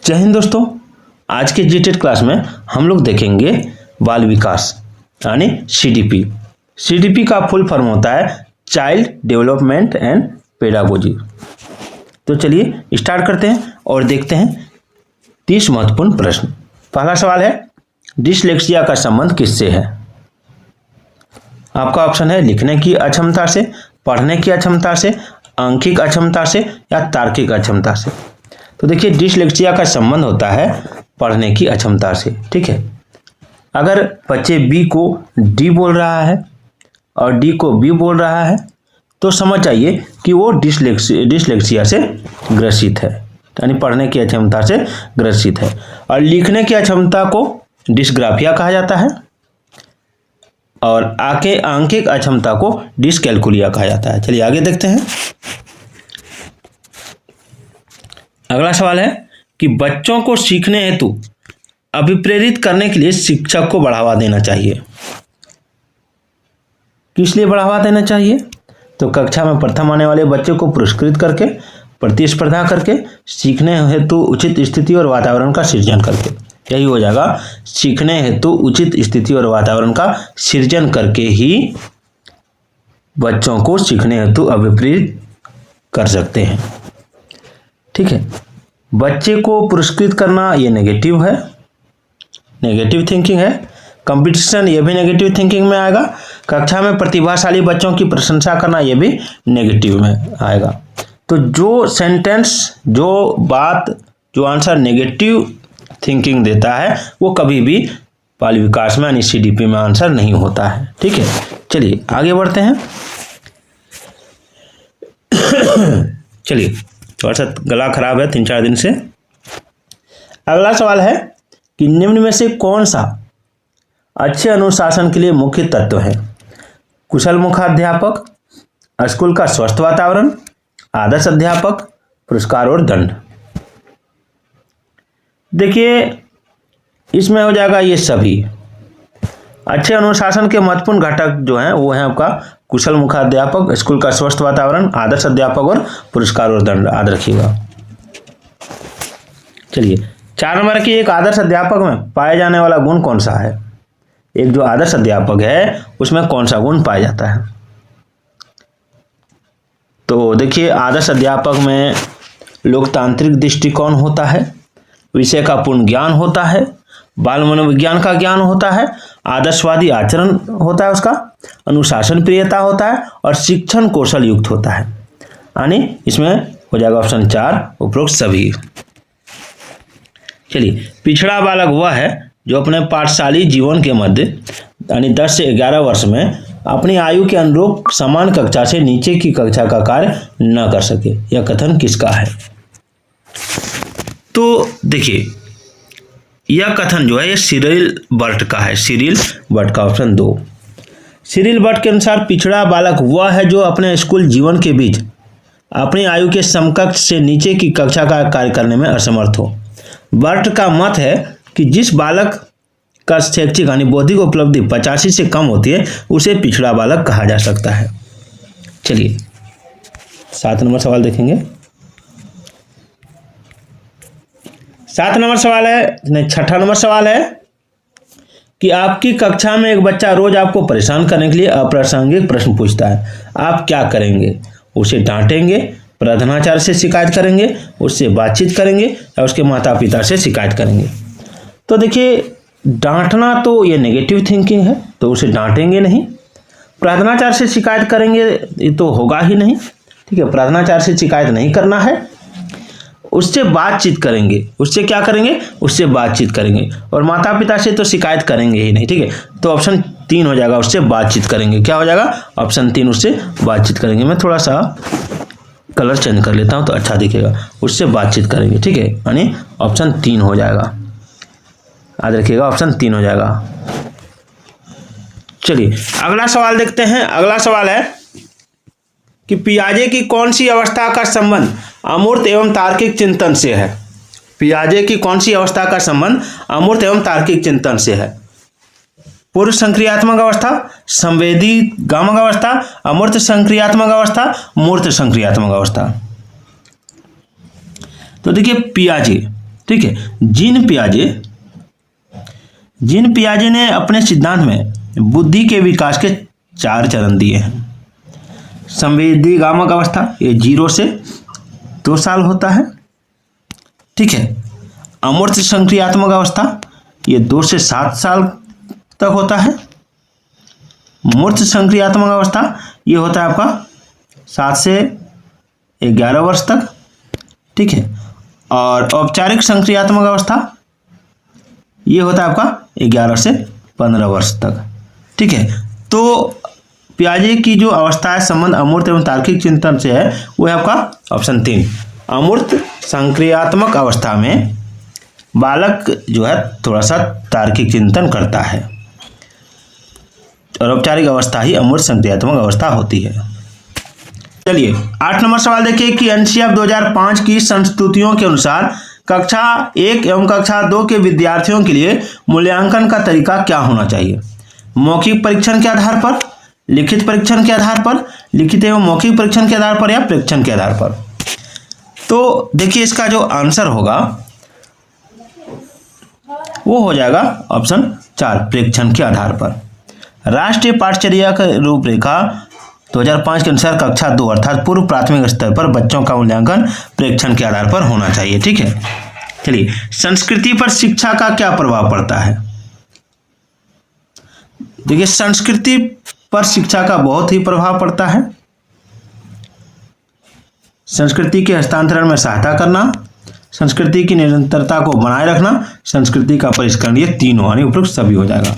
जय हिंद दोस्तों। आज के जीटेट क्लास में हम लोग देखेंगे बाल विकास यानी सीडीपी। सीडीपी का फुल फॉर्म होता है चाइल्ड डेवलपमेंट एंड पेडागोजी। तो चलिए स्टार्ट करते हैं और देखते हैं 30 महत्वपूर्ण प्रश्न। पहला सवाल है, डिसलेक्सिया का संबंध किससे है? आपका ऑप्शन है लिखने की अक्षमता से, पढ़ने की अक्षमता से, आंखिक अक्षमता से या तार्किक अक्षमता से। तो देखिए डिसलेक्सिया का संबंध होता है पढ़ने की अक्षमता से। ठीक है, अगर बच्चे बी को डी बोल रहा है और डी को बी बोल रहा है तो समझ जाइए कि वो डिसलेक्सिया से ग्रसित है, यानी पढ़ने की अक्षमता से ग्रसित है। और लिखने की अक्षमता को डिस्ग्राफिया कहा जाता है और आंखिक अक्षमता को डिसकैलकुलिया कहा जाता है। चलिए आगे देखते हैं। अगला सवाल है कि बच्चों को सीखने हेतु अभिप्रेरित करने के लिए शिक्षक को बढ़ावा देना चाहिए। किस लिए बढ़ावा देना चाहिए? तो कक्षा में प्रथम आने वाले बच्चे को पुरस्कृत करके, प्रतिस्पर्धा करके, सीखने हेतु उचित स्थिति और वातावरण का सृजन करके। यही हो जाएगा, सीखने हेतु उचित स्थिति और वातावरण का सृजन करके ही बच्चों को सीखने हेतु अभिप्रेरित कर सकते हैं। ठीक है, बच्चे को पुरस्कृत करना ये नेगेटिव है, नेगेटिव थिंकिंग है। कंपटीशन ये भी नेगेटिव थिंकिंग में आएगा। कक्षा में प्रतिभाशाली बच्चों की प्रशंसा करना ये भी नेगेटिव में आएगा। तो जो सेंटेंस, जो बात, जो आंसर नेगेटिव थिंकिंग देता है वो कभी भी बाल विकास में यानी सीडीपी में आंसर नहीं होता है। ठीक है, चलिए आगे बढ़ते हैं। चलिए, थोड़ा सा गला खराब है 3-4 दिन से। अगला सवाल है कि निम्न में से कौन सा अच्छे अनुशासन के लिए मुख्य तत्व है? कुशल मुखाध्यापक, स्कूल का स्वस्थ वातावरण, आदर्श अध्यापक, पुरस्कार और दंड। देखिए इसमें हो जाएगा ये सभी। अच्छे अनुशासन के महत्वपूर्ण घटक जो हैं वो हैं आपका कुशल मुखाध्यापक, स्कूल का स्वस्थ वातावरण, आदर्श अध्यापक और पुरस्कार और दंड। याद रखिएगा। चलिए 4 नंबर की, एक आदर्श अध्यापक में पाया जाने वाला गुण कौन सा है? एक जो आदर्श अध्यापक है उसमें कौन सा गुण पाया जाता है? तो देखिए आदर्श अध्यापक में लोकतांत्रिक दृष्टिकोण होता है, विषय का पूर्ण ज्ञान होता है, बाल मनोविज्ञान का ज्ञान होता है, आदर्शवादी आचरण होता है उसका, अनुशासन प्रियता होता है और शिक्षण कौशल युक्त होता है। यानी इसमें हो जाएगा ऑप्शन 4 उपरोक्त सभी। चलिए, पिछड़ा बालक वह है जो अपने पाठशाली जीवन के मध्य यानी 10 से 11 वर्ष में अपनी आयु के अनुरूप समान कक्षा से नीचे की कक्षा का कार्य न कर सके। यह कथन किसका है? तो देखिए यह कथन जो है ये सिरिल बर्ट का है। सिरिल बर्ट का, ऑप्शन 2। सिरिल बर्ट के अनुसार पिछड़ा बालक वह है जो अपने स्कूल जीवन के बीच अपनी आयु के समकक्ष से नीचे की कक्षा का कार्य करने में असमर्थ हो। बर्ट का मत है कि जिस बालक का शैक्षिक यानी बौद्धिक उपलब्धि 85 से कम होती है उसे पिछड़ा बालक कहा जा सकता है। चलिए 7 नंबर सवाल देखेंगे। 7 नंबर सवाल है, नहीं 6 नंबर सवाल है कि आपकी कक्षा में एक बच्चा रोज आपको परेशान करने के लिए अप्रासंगिक प्रश्न पूछता है, आप क्या करेंगे? उसे डांटेंगे, प्रधानाचार्य से शिकायत करेंगे, उससे बातचीत करेंगे या उसके माता पिता से शिकायत करेंगे? तो देखिए डांटना तो ये नेगेटिव थिंकिंग है, तो उसे डांटेंगे नहीं। प्रधानाचार्य से शिकायत करेंगे ये तो होगा ही नहीं। ठीक है, प्रधानाचार्य से शिकायत नहीं करना है, उससे बातचीत करेंगे। उससे क्या करेंगे? उससे बातचीत करेंगे। और माता पिता से तो शिकायत करेंगे ही नहीं। ठीक है, तो ऑप्शन 3 हो जाएगा, उससे बातचीत करेंगे। क्या हो जाएगा? ऑप्शन 3, उससे बातचीत करेंगे। मैं थोड़ा सा कलर चेंज कर लेता हूं तो अच्छा दिखेगा। उससे बातचीत करेंगे। ठीक है, यानी ऑप्शन 3 हो जाएगा। याद रखिएगा, ऑप्शन 3 हो जाएगा। चलिए अगला सवाल देखते हैं। अगला सवाल है कि पियाजे की कौन सी अवस्था का संबंध अमूर्त एवं तार्किक चिंतन से है? पियाजे की कौन सी अवस्था का संबंध अमूर्त एवं तार्किक चिंतन से है? पूर्व संक्रियात्मक अवस्था, संवेदी गामक अवस्था, अमूर्त संक्रियात्मक अवस्था, मूर्त संक्रियात्मक अवस्था। तो देखिए पियाजे ठीक है। जीन पियाजे ने अपने सिद्धांत में बुद्धि के विकास के 4 चरण दिए हैं। संवेदीगामक अवस्था, ये 0 से 2 साल होता है, ठीक है। अमूर्त संक्रियात्मक अवस्था, ये 2 से 7 साल तक होता है। मूर्त संक्रियात्मक अवस्था, ये होता है आपका 7 से 11 वर्ष तक, ठीक है। और औपचारिक संक्रियात्मक अवस्था, ये होता है आपका 11 से 15 वर्ष तक, ठीक है। तो पियाजे की जो अवस्था है संबंध अमूर्त एवं तार्किक चिंतन से है, वो है आपका ऑप्शन 3। अमूर्त संक्रियात्मक अवस्था में बालक जो है थोड़ा सा तार्किक चिंतन करता है, और औपचारिक अवस्था ही अमूर्त संक्रियात्मक अवस्था होती है। चलिए 8 नंबर सवाल देखिए कि एनसीईआरटी 2005 की संस्तुतियों के अनुसार कक्षा 1 एवं कक्षा 2 के विद्यार्थियों के लिए मूल्यांकन का तरीका क्या होना चाहिए? मौखिक परीक्षण के आधार पर, लिखित परीक्षण के आधार पर, लिखित एवं मौखिक परीक्षण के आधार पर, या प्रेक्षण के आधार पर? तो देखिए इसका जो आंसर होगा वो हो जाएगा ऑप्शन 4, प्रेक्षण के आधार पर। राष्ट्रीय पाठ्यचर्या का रूपरेखा 2005 के अनुसार कक्षा 2 अर्थात पूर्व प्राथमिक स्तर पर बच्चों का मूल्यांकन प्रेक्षण के आधार पर होना चाहिए, ठीक है। चलिए संस्कृति पर शिक्षा का क्या प्रभाव पड़ता है? देखिए संस्कृति पर शिक्षा का बहुत ही प्रभाव पड़ता है। संस्कृति के हस्तांतरण में सहायता करना, संस्कृति की निरंतरता को बनाए रखना, संस्कृति का परिष्करण, ये तीनों यानी उपयुक्त सभी हो जाएगा।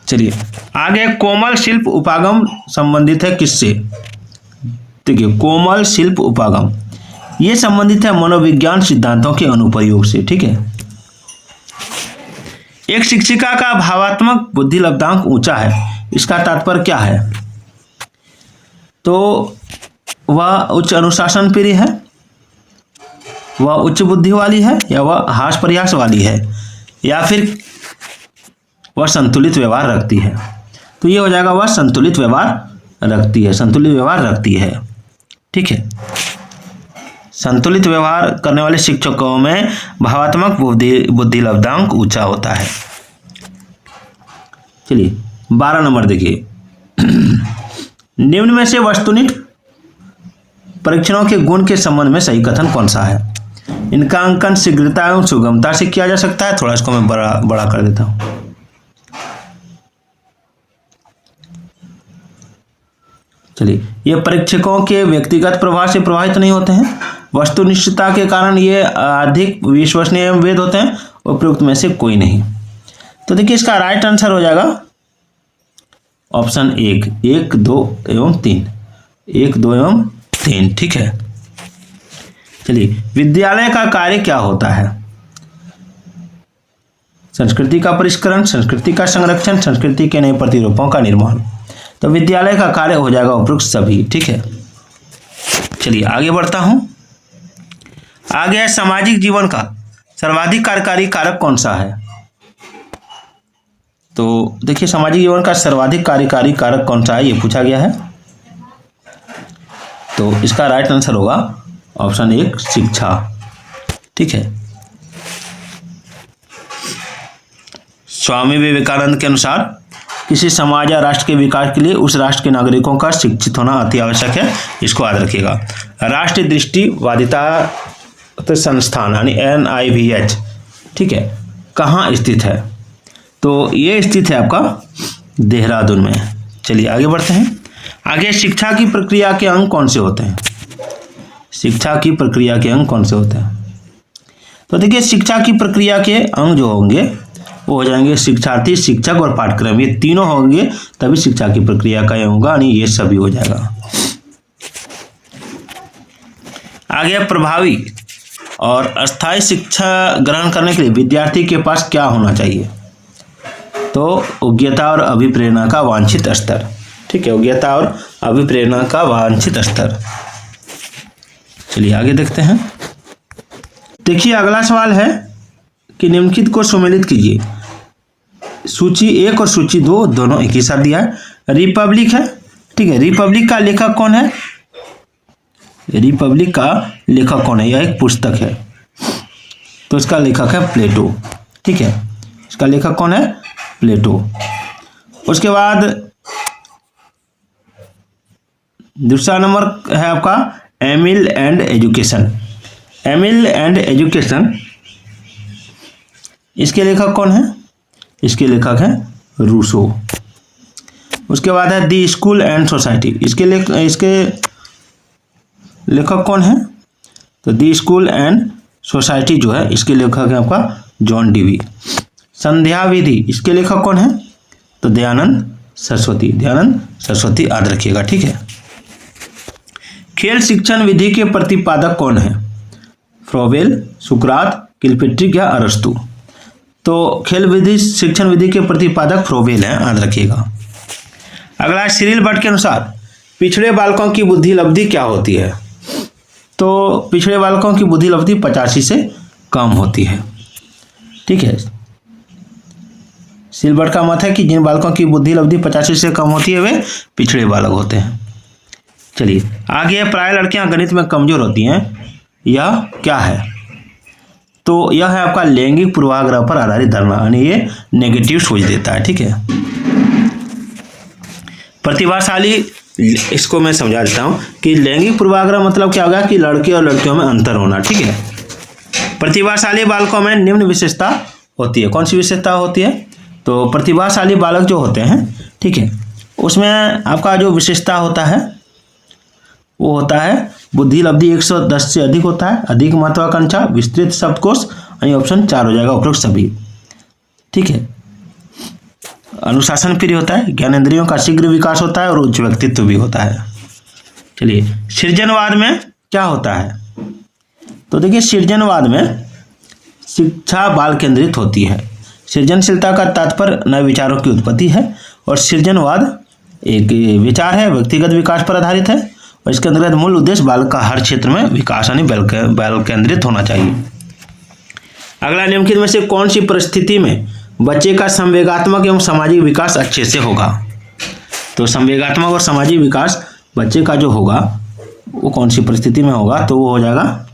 चलिए आगे, कोमल शिल्प उपागम संबंधित है किससे? देखिए कोमल शिल्प उपागम ये संबंधित है मनोविज्ञान सिद्धांतों के अनुप्रयोग से, ठीक है। एक शिक्षिका का भावात्मक बुद्धि लब्धांक ऊंचा है, इसका तात्पर्य क्या है? तो वह उच्च अनुशासन प्रिय है, वह उच्च बुद्धि वाली है, या वह हास प्रयास वाली है, या फिर वह संतुलित व्यवहार रखती है? तो ये हो जाएगा वह संतुलित व्यवहार रखती है, संतुलित व्यवहार रखती है, ठीक है। संतुलित व्यवहार करने वाले शिक्षकों में भावात्मक बुद्धि लब्धांक ऊंचा होता है। चलिए 12 नंबर देखिए, निम्न में से वस्तुनिष्ठ परीक्षणों के गुण के संबंध में सही कथन कौन सा है? इनका अंकन शीघ्रता एवं सुगमता से किया जा सकता है। थोड़ा इसको मैं बड़ा कर देता हूं। चलिए, ये परीक्षकों के व्यक्तिगत प्रभाव से प्रभावित नहीं होते हैं, वस्तुनिष्ठता के कारण ये अधिक विश्वसनीय एवं वेद होते हैं, उपयुक्त में से कोई नहीं। तो देखिए इसका राइट आंसर हो जाएगा ऑप्शन 1, 1, 2 एवं 3, 1, 2 एवं 3, ठीक है। चलिए, विद्यालय का कार्य क्या होता है? संस्कृति का परिष्करण, संस्कृति का संरक्षण, संस्कृति के नए प्रतिरूपों का निर्माण। तो विद्यालय का कार्य हो जाएगा उपयुक्त सभी, ठीक है। चलिए आगे बढ़ता हूं। आगे है सामाजिक जीवन का सर्वाधिक कार्यकारी कारक कौन सा है? तो देखिए सामाजिक जीवन का सर्वाधिक कार्यकारी कारक कौन सा है, ये पूछा गया है। तो इसका राइट आंसर होगा ऑप्शन 1, शिक्षा, ठीक है। स्वामी विवेकानंद के अनुसार किसी समाज या राष्ट्र के विकास के लिए उस राष्ट्र के नागरिकों का शिक्षित होना अति आवश्यक है, इसको याद रखिएगा। राष्ट्रीय दृष्टिवादिता संस्थान यानी NIVH, ठीक है, कहाँ स्थित है? तो ये स्थित है आपका देहरादून में। चलिए आगे बढ़ते हैं। आगे शिक्षा की प्रक्रिया के अंग कौन से होते हैं? शिक्षा की प्रक्रिया के अंग कौन से होते हैं? तो देखिए शिक्षा की प्रक्रिया के अंग जो होंगे वो हो जाएंगे शिक्षार्थी, शिक्षक और पाठ्यक्रम, ये तीनों होंगे तभी शिक्षा की प्रक्रिया का अंग होगा, यानी ये सभी हो जाएगा। आगे प्रभावी और अस्थायी शिक्षा ग्रहण करने के लिए विद्यार्थी के पास क्या होना चाहिए? तो योग्यता और अभिप्रेरणा का वांछित स्तर, ठीक है, योग्यता और अभिप्रेरणा का वांछित स्तर। चलिए आगे देखते हैं। देखिए अगला सवाल है कि निम्नलिखित को सम्मिलित कीजिए। सूची 1 और सूची 2 दोनों एक ही साथ दिया है। रिपब्लिक है, ठीक है, रिपब्लिक का लेखक कौन है? रिपब्लिक का लेखक कौन है? यह एक पुस्तक है। तो इसका लेखक है प्लेटो। ठीक है, इसका लेखक कौन है? प्लेटो। उसके बाद दूसरा नंबर है आपका Emile and education. Emile and education, इसके लेखक कौन है? इसके लेखक है रूसो। उसके बाद है दी स्कूल एंड सोसाइटी। इसके लेखक कौन है? तो दी स्कूल एंड सोसाइटी जो है इसके लेखक है आपका जॉन डीवी। संध्या विधि, इसके लेखक कौन है? तो दयानंद सरस्वती। दयानंद सरस्वती याद रखिएगा। ठीक है। खेल शिक्षण विधि के प्रतिपादक कौन है? फ्रोबेल, सुकरात, किलपेट्रिक या अरस्तु? तो खेल विधि शिक्षण विधि के प्रतिपादक फ्रोबेल हैं, याद रखिएगा। अगला सिरिल भट्ट के अनुसार पिछड़े बालकों की बुद्धि लब्धि क्या होती है? तो पिछड़े बालकों की बुद्धि लब्धि 85 से कम होती है। ठीक है, सिरिल भट्ट का मत है कि जिन बालकों की बुद्धि लब्धि 85 से कम होती है वे पिछड़े बालक होते हैं। चलिए आगे, प्राय लड़कियां गणित में कमजोर होती हैं, यह क्या है? तो यह है आपका लैंगिक पूर्वाग्रह पर आधारित धारणा, यानी ये नेगेटिव सोच देता है। ठीक है। प्रतिभाशाली, इसको मैं समझा देता हूं कि लैंगिक पूर्वाग्रह मतलब क्या होगा कि लड़के और लड़कियों में अंतर होना। ठीक है। प्रतिभाशाली बालकों में निम्न विशेषता होती है। कौन सी विशेषता होती है? तो प्रतिभाशाली बालक जो होते हैं, ठीक है, उसमें आपका जो विशेषता होता है वो होता है बुद्धि लब्धि 110 से अधिक होता है, अधिक महत्वाकांक्षा, विस्तृत शब्दकोश, यानी ऑप्शन 4 हो जाएगा उपरोक्त सभी। ठीक है। अनुशासन प्रिय होता है, ज्ञानेंद्रियों का शीघ्र विकास होता है और उच्च व्यक्तित्व भी होता है। चलिए सृजनवाद में क्या होता है? तो देखिए सृजनवाद में शिक्षा बाल केंद्रित होती है। सृजनशीलता का तात्पर्य नए विचारों की उत्पत्ति है और सृजनवाद एक विचार है, व्यक्तिगत विकास पर आधारित है और इसके अंतर्गत मूल उद्देश्य बालक का हर क्षेत्र में विकास यानी बाल केंद्रित होना चाहिए। अगला निम्नलिखित में से कौन सी परिस्थिति में बच्चे का संवेगात्मक एवं सामाजिक विकास अच्छे से होगा? तो संवेगात्मक और सामाजिक विकास बच्चे का जो होगा वो कौन सी परिस्थिति में होगा? तो वो हो जाएगा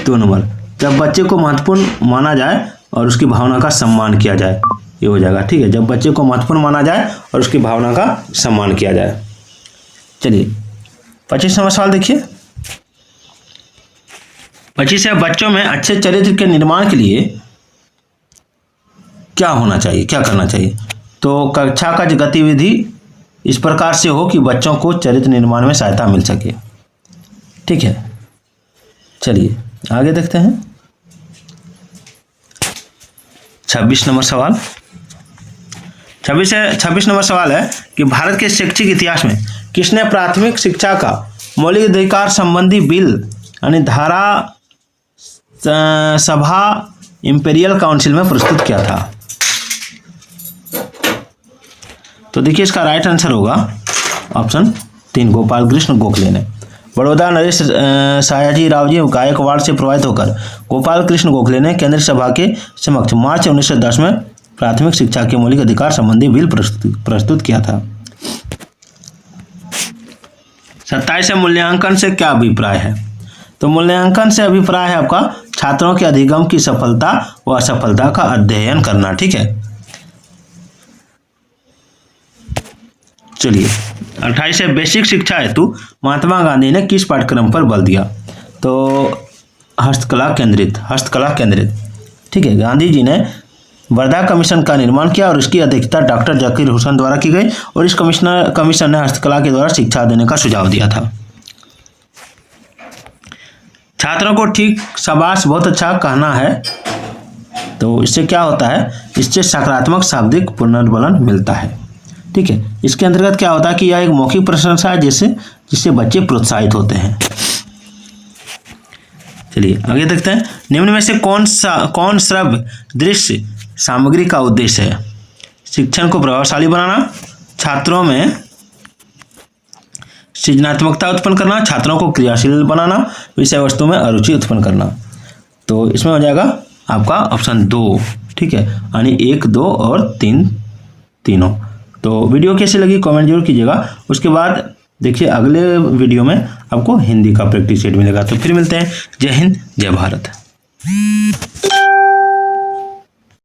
2 नंबर, जब बच्चे को महत्वपूर्ण माना जाए और उसकी भावना का सम्मान किया जाए, ये हो जाएगा। ठीक है, जब बच्चे को महत्वपूर्ण माना जाए और उसकी भावना का सम्मान किया जाए। चलिए 25 नंबर सवाल देखिए। 25 है, बच्चों में अच्छे चरित्र के निर्माण के लिए क्या होना चाहिए, क्या करना चाहिए? तो कक्षा का गतिविधि इस प्रकार से हो कि बच्चों को चरित्र निर्माण में सहायता मिल सके। ठीक है, चलिए आगे देखते हैं। 26 नंबर सवाल। 26 नंबर सवाल है कि भारत के शैक्षिक इतिहास में किसने प्राथमिक शिक्षा का मौलिक अधिकार संबंधी बिल यानी धारा सभा इंपीरियल काउंसिल में प्रस्तुत किया था? तो देखिए इसका राइट आंसर होगा ऑप्शन 3 गोपाल कृष्ण गोखले ने। बड़ौदा नरेश सयाजी रावजी गायकवाड़ से प्रभावित होकर गोपाल कृष्ण गोखले ने केंद्र सभा के समक्ष मार्च 1910 में प्राथमिक शिक्षा के मौलिक अधिकार संबंधी बिल प्रस्तुत किया था। 27 है, मूल्यांकन से क्या अभिप्राय है? तो मूल्यांकन से अभिप्राय है आपका छात्रों के अधिगम की सफलता व असफलता का अध्ययन करना। ठीक है। चलिए 28 है, बेसिक शिक्षा हेतु महात्मा गांधी ने किस पाठ्यक्रम पर बल दिया? तो हस्तकला केंद्रित। ठीक है, गांधी जी ने वर्धा कमीशन का निर्माण किया और इसकी अध्यक्षता डॉक्टर जाकिर हुसैन द्वारा की गई और इस कमीशन ने हस्तकला के द्वारा शिक्षा देने का सुझाव दिया था। छात्रों को ठीक, शाबाश, बहुत अच्छा कहना है, तो इससे क्या होता है? इससे सकारात्मक शाब्दिक पुनर्बलन मिलता है। ठीक है, इसके अंतर्गत क्या होता है कि यह एक मौखिक प्रशंसा है जिससे बच्चे प्रोत्साहित होते हैं। चलिए आगे देखते हैं। निम्न में से कौन श्रव्य दृश्य सामग्री का उद्देश्य है? शिक्षण को प्रभावशाली बनाना, छात्रों में सृजनात्मकता उत्पन्न करना, छात्रों को क्रियाशील बनाना, विषय वस्तु में अरुचि उत्पन्न करना। तो इसमें हो जाएगा आपका ऑप्शन 2। ठीक है, यानी 1, 2 और 3 तीनों। तो वीडियो कैसी लगी कमेंट जरूर कीजिएगा। उसके बाद देखिए अगले वीडियो में आपको हिंदी का प्रैक्टिस सेट मिलेगा। तो फिर मिलते हैं। जय हिंद, जय भारत।